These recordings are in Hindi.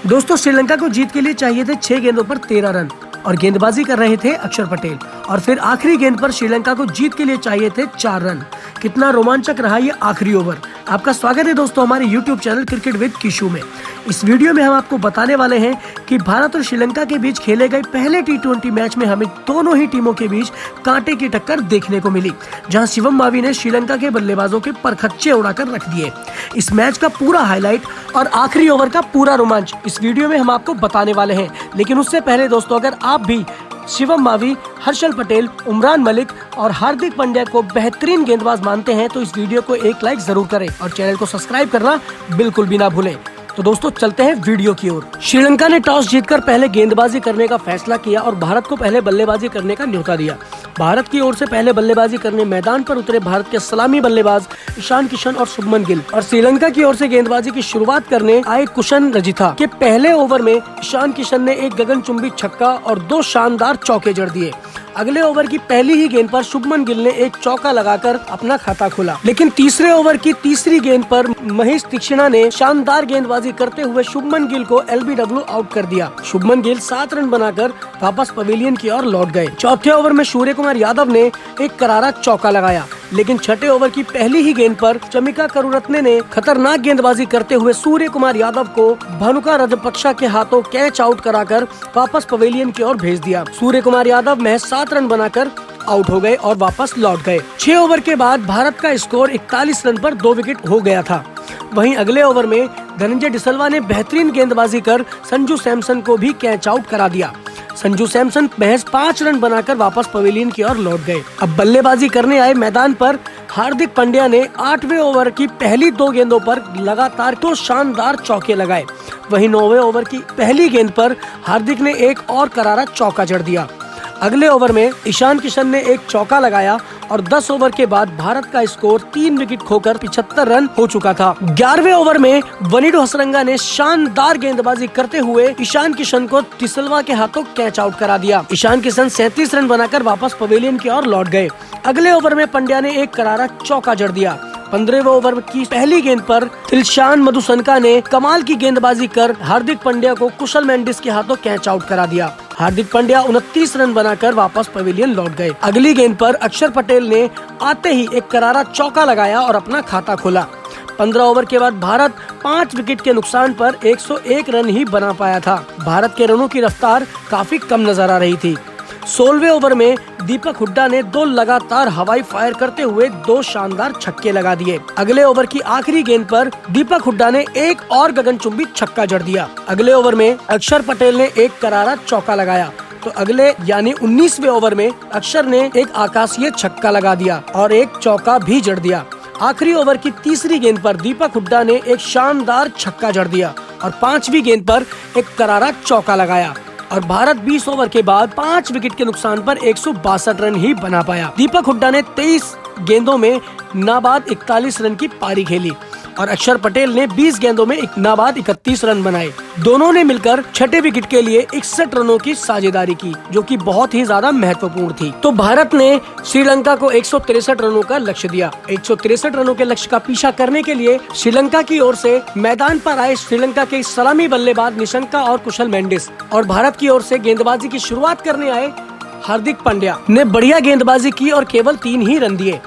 दोस्तों श्रीलंका को जीत के लिए चाहिए थे 6 गेंदों पर 13 रन और गेंदबाजी कर रहे थे अक्षर पटेल। और फिर आखिरी गेंद पर श्रीलंका को जीत के लिए चाहिए थे 4 रन। कितना रोमांचक रहा ये आखिरी ओवर। आपका स्वागत है दोस्तों हमारे YouTube चैनल क्रिकेट विद किशु में। इस वीडियो में हम आपको बताने वाले हैं कि भारत और श्रीलंका के बीच खेले गए पहले T20 मैच में हमें दोनों ही टीमों के बीच कांटे की टक्कर देखने को मिली, जहां शिवम मावी ने श्रीलंका के बल्लेबाजों के परखच्चे उड़ाकर रख दिए। इस मैच का पूरा हाईलाइट और आखिरी ओवर का पूरा रोमांच इस वीडियो में हम आपको बताने वाले हैं। लेकिन उससे पहले दोस्तों, अगर आप भी शिवम मावी, हर्षल पटेल, उमरान मलिक और हार्दिक पांड्या को बेहतरीन गेंदबाज मानते हैं तो इस वीडियो को एक लाइक जरूर करें और चैनल को सब्सक्राइब करना बिल्कुल भी ना भूलें। तो दोस्तों चलते हैं वीडियो की ओर। श्रीलंका ने टॉस जीतकर पहले गेंदबाजी करने का फैसला किया और भारत को पहले बल्लेबाजी करने का न्योता दिया। भारत की ओर से पहले बल्लेबाजी करने मैदान पर उतरे भारत के सलामी बल्लेबाज ईशान किशन और शुभमन गिल, और श्रीलंका की ओर से गेंदबाजी की शुरुआत करने आए कुशन रजिथा के पहले ओवर में ईशान किशन ने एक गगनचुंबी छक्का और 2 शानदार चौके जड़ दिए। अगले ओवर की पहली ही गेंद पर शुभमन गिल ने एक चौका लगाकर अपना खाता खोला, लेकिन तीसरे ओवर की तीसरी गेंद पर महेश तीक्ष्णा ने शानदार गेंदबाजी करते हुए शुभमन गिल को LBW आउट कर दिया। शुभमन गिल 7 रन बनाकर वापस पवेलियन की ओर लौट गए। चौथे ओवर में सूर्य कुमार यादव ने एक करारा चौका लगाया, लेकिन छठे ओवर की पहली ही गेंद पर चमिका करुरत्ने ने खतरनाक गेंदबाजी करते हुए सूर्य कुमार यादव को भानुका रजपक्षा के हाथों कैच आउट कराकर वापस पवेलियन की ओर भेज दिया। सूर्य कुमार यादव महज 7 रन बनाकर आउट हो गए और वापस लौट गए। 6 ओवर के बाद भारत का स्कोर 41 रन पर 2 विकेट हो गया था। वहीं अगले ओवर में धनंजय डिसल्वा ने बेहतरीन गेंदबाजी कर संजू सैमसन को भी कैच आउट करा दिया। संजू सैमसन महज 5 रन बनाकर वापस पवेलियन की ओर लौट गए। अब बल्लेबाजी करने आए मैदान पर हार्दिक पांड्या ने 8वें ओवर की पहली 2 गेंदों पर लगातार 2 शानदार चौके लगाए। वहीं 9वें ओवर की पहली गेंद पर हार्दिक ने एक और करारा चौका जड़ दिया। अगले ओवर में ईशान किशन ने एक चौका लगाया और 10 ओवर के बाद भारत का स्कोर 3 विकेट खोकर 75 रन हो चुका था। 11वें ओवर में वनीडो हसरंगा ने शानदार गेंदबाजी करते हुए ईशान किशन को डिसल्वा के हाथों कैच आउट करा दिया। ईशान किशन 37 रन बनाकर वापस पवेलियन की ओर लौट गए। अगले ओवर में पांड्या ने एक करारा चौका जड़ दिया। 15वें ओवर की पहली गेंद पर दिलशान मधुसनका ने कमाल की गेंदबाजी कर हार्दिक पांड्या को कुशल मेंडिस के हाथों कैच आउट करा दिया। हार्दिक पांड्या 29 रन बनाकर वापस पवेलियन लौट गए। अगली गेंद पर अक्षर पटेल ने आते ही एक करारा चौका लगाया और अपना खाता खोला। 15 ओवर के बाद भारत 5 विकेट के नुकसान पर 101 रन ही बना पाया था। भारत के रनों की रफ्तार काफी कम नजर आ रही थी। 16वें ओवर में दीपक हुड्डा ने 2 लगातार हवाई फायर करते हुए 2 शानदार छक्के लगा दिए। अगले ओवर की आखिरी गेंद पर दीपक हुड्डा ने एक और गगनचुंबी छक्का जड़ दिया। अगले ओवर में अक्षर पटेल ने एक करारा चौका लगाया तो अगले यानी 19वें ओवर में अक्षर ने एक आकाशीय छक्का लगा दिया और एक चौका भी जड़ दिया। आखिरी ओवर की तीसरी गेंद पर दीपक हुड्डा ने एक शानदार छक्का जड़ दिया और 5वीं गेंद पर एक करारा चौका लगाया और भारत 20 ओवर के बाद 5 विकेट के नुकसान पर 162 रन ही बना पाया। दीपक हुड्डा ने 23 गेंदों में नाबाद 41 रन की पारी खेली और अक्षर पटेल ने 20 गेंदों में नाबाद 31 रन बनाए। दोनों ने मिलकर छठे विकेट के लिए 61 रनों की साझेदारी की, जो कि बहुत ही ज्यादा महत्वपूर्ण थी। तो भारत ने श्रीलंका को 163 रनों का लक्ष्य दिया। 163 रनों के लक्ष्य का पीछा करने के लिए श्रीलंका की ओर से मैदान पर आए श्रीलंका के सलामी बल्लेबाज निशंका और कुशल मेंडिस, और भारत की ओर से गेंदबाजी की शुरुआत करने आए हार्दिक पांड्या ने बढ़िया गेंदबाजी की और केवल 3 ही रन दिए।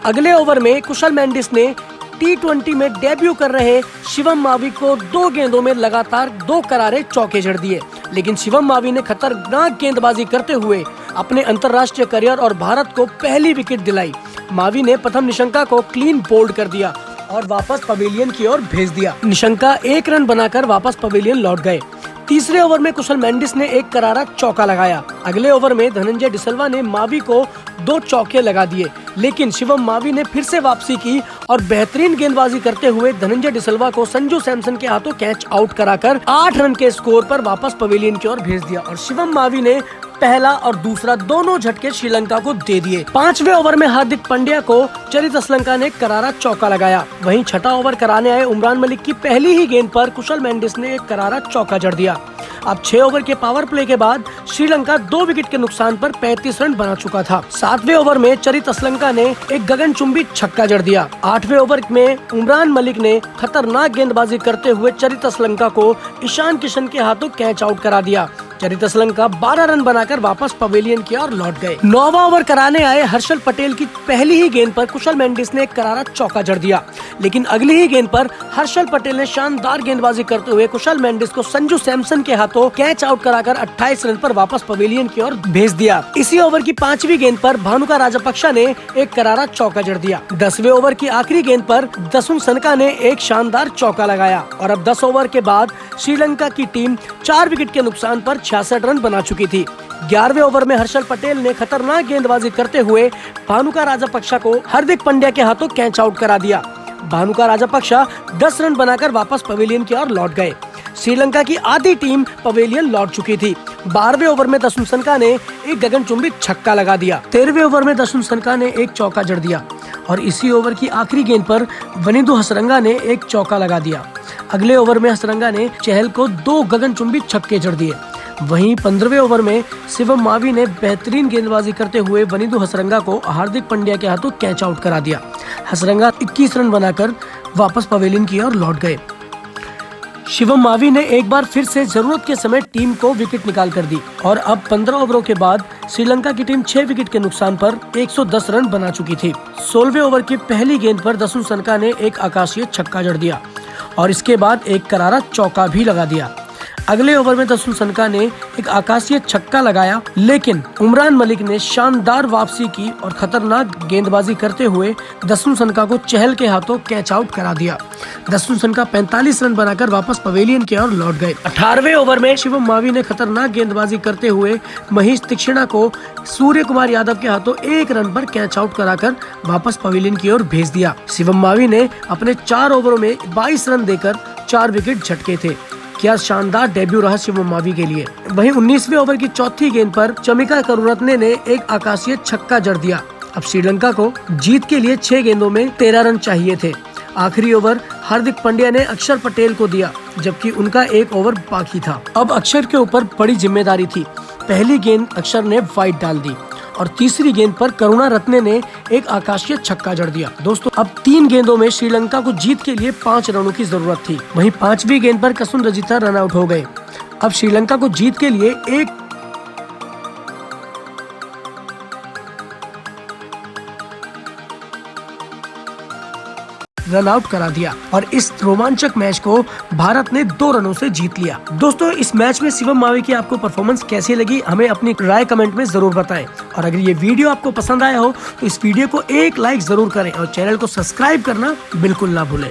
अगले ओवर में कुशल मेंडिस ने T20 में डेब्यू कर रहे शिवम मावी को 2 गेंदों में लगातार 2 करारे चौके जड़ दिए, लेकिन शिवम मावी ने खतरनाक गेंदबाजी करते हुए अपने अंतर्राष्ट्रीय करियर और भारत को पहली विकेट दिलाई। मावी ने प्रथम निशंका को क्लीन बोल्ड कर दिया और वापस पवेलियन की ओर भेज दिया। निशंका 1 रन बनाकर वापस पवेलियन लौट गए। तीसरे ओवर में कुशल मेंडिस ने एक करारा चौका लगाया। अगले ओवर में धनंजय डिसल्वा ने मावी को 2 चौके लगा दिए, लेकिन शिवम मावी ने फिर से वापसी की और बेहतरीन गेंदबाजी करते हुए धनंजय डिसल्वा को संजू सैमसन के हाथों कैच आउट कराकर 8 रन के स्कोर पर वापस पवेलियन की ओर भेज दिया और शिवम मावी ने पहला और दूसरा दोनों झटके श्रीलंका को दे दिए। 5वें ओवर में हार्दिक पांड्या को चरित असलंका ने करारा चौका लगाया। वहीं छठा ओवर कराने आए उमरान मलिक की पहली ही गेंद पर कुशल मेंडिस ने एक करारा चौका जड़ दिया। अब 6 ओवर के पावर प्ले के बाद श्रीलंका 2 विकेट के नुकसान पर 35 रन बना चुका था। 7वें ओवर में चरित असलंका ने एक गगनचुंबी छक्का जड़ दिया। 8वें ओवर में उमरान मलिक ने खतरनाक गेंदबाजी करते हुए चरित असलंका को ईशान किशन के हाथों कैच आउट करा दिया। चरित असलंका 12 रन बनाकर वापस पवेलियन की ओर लौट गए। 9वां ओवर कराने आए हर्षल पटेल की पहली ही गेंद पर कुशल मेंडिस ने एक करारा चौका जड़ दिया, लेकिन अगली ही गेंद पर हर्षल पटेल ने शानदार गेंदबाजी करते हुए कुशल मेंडिस को संजू सैमसन के हाथों कैच आउट कराकर 28 रन पर वापस पवेलियन की ओर भेज दिया। इसी ओवर की 5वीं गेंद पर भानुका राजपक्षा ने एक करारा चौका जड़ दिया। 10वें ओवर की आखिरी गेंद पर दसुन सनका ने एक शानदार चौका लगाया और अब 10 ओवर के बाद श्रीलंका की टीम 4 विकेट के नुकसान पर 66 रन बना चुकी थी। 11वें ओवर में हर्षल पटेल ने खतरनाक गेंदबाजी करते हुए भानुका राजपक्षा को हार्दिक पांड्या के हाथों कैच आउट करा दिया। भानुका राजपक्षा 10 रन बनाकर वापस पवेलियन की ओर लौट गए। श्रीलंका की आधी टीम पवेलियन लौट चुकी थी। 12वें ओवर में दसुन सनका ने एक गगनचुंबी छक्का लगा दिया। 13वें ओवर में दसुन सनका ने एक चौका जड़ दिया और इसी ओवर की आखिरी गेंद पर वनिंदु हसरंगा ने एक चौका लगा दिया। अगले ओवर में हसरंगा ने चहल को 2 गगनचुंबी छक्के जड़ दिए। वहीं 15वें ओवर में शिवम मावी ने बेहतरीन गेंदबाजी करते हुए वनिंदु हसरंगा को हार्दिक पांड्या के हाथों कैच आउट करा दिया। हसरंगा 21 रन बनाकर वापस पवेलियन की ओर लौट गए। शिवम मावी ने एक बार फिर से जरूरत के समय टीम को विकेट निकाल कर दी और अब 15 ओवरों के बाद श्रीलंका की टीम 6 विकेट के नुकसान पर 110 रन बना चुकी थी। 16वें ओवर की पहली गेंद पर दसुन सनका ने एक आकाशीय छक्का जड़ दिया और इसके बाद एक करारा चौका भी लगा दिया। अगले ओवर में दसुन सनका ने एक आकाशीय छक्का लगाया, लेकिन उमरान मलिक ने शानदार वापसी की और खतरनाक गेंदबाजी करते हुए दसुन सनका को चहल के हाथों कैच आउट करा दिया। दसुन सनका 45 रन बनाकर वापस पवेलियन की ओर लौट गए। 18वें ओवर में शिवम मावी ने खतरनाक गेंदबाजी करते हुए महेश तीक्ष्णा को सूर्य कुमार यादव के हाथों 1 रन पर कैच आउट कराकर वापस पवेलियन की ओर भेज दिया। शिवम मावी ने अपने 4 ओवरों में 22 रन देकर 4 विकेट झटके थे। क्या शानदार डेब्यू रहा शिवम मावी के लिए। वहीं 19वें ओवर की चौथी गेंद पर चमिका करुरत्ने ने एक आकाशीय छक्का जड़ दिया। अब श्रीलंका को जीत के लिए 6 गेंदों में 13 रन चाहिए थे। आखिरी ओवर हार्दिक पांड्या ने अक्षर पटेल को दिया, जबकि उनका 1 ओवर बाकी था। अब अक्षर के ऊपर बड़ी जिम्मेदारी थी। पहली गेंद अक्षर ने वाइड डाल दी और तीसरी गेंद पर करुणा रत्ने ने एक आकाशीय छक्का जड़ दिया। दोस्तों, अब 3 गेंदों में श्रीलंका को जीत के लिए 5 रनों की जरूरत थी। वहीं 5वीं गेंद पर कसुन रजिता रन आउट हो गए। अब श्रीलंका को जीत के लिए एक रन आउट करा दिया और इस रोमांचक मैच को भारत ने 2 रनों से जीत लिया। दोस्तों, इस मैच में शिवम मावी की आपको परफॉर्मेंस कैसी लगी, हमें अपनी राय कमेंट में जरूर बताएं। और अगर ये वीडियो आपको पसंद आया हो तो इस वीडियो को एक लाइक जरूर करें और चैनल को सब्सक्राइब करना बिल्कुल ना भूलें।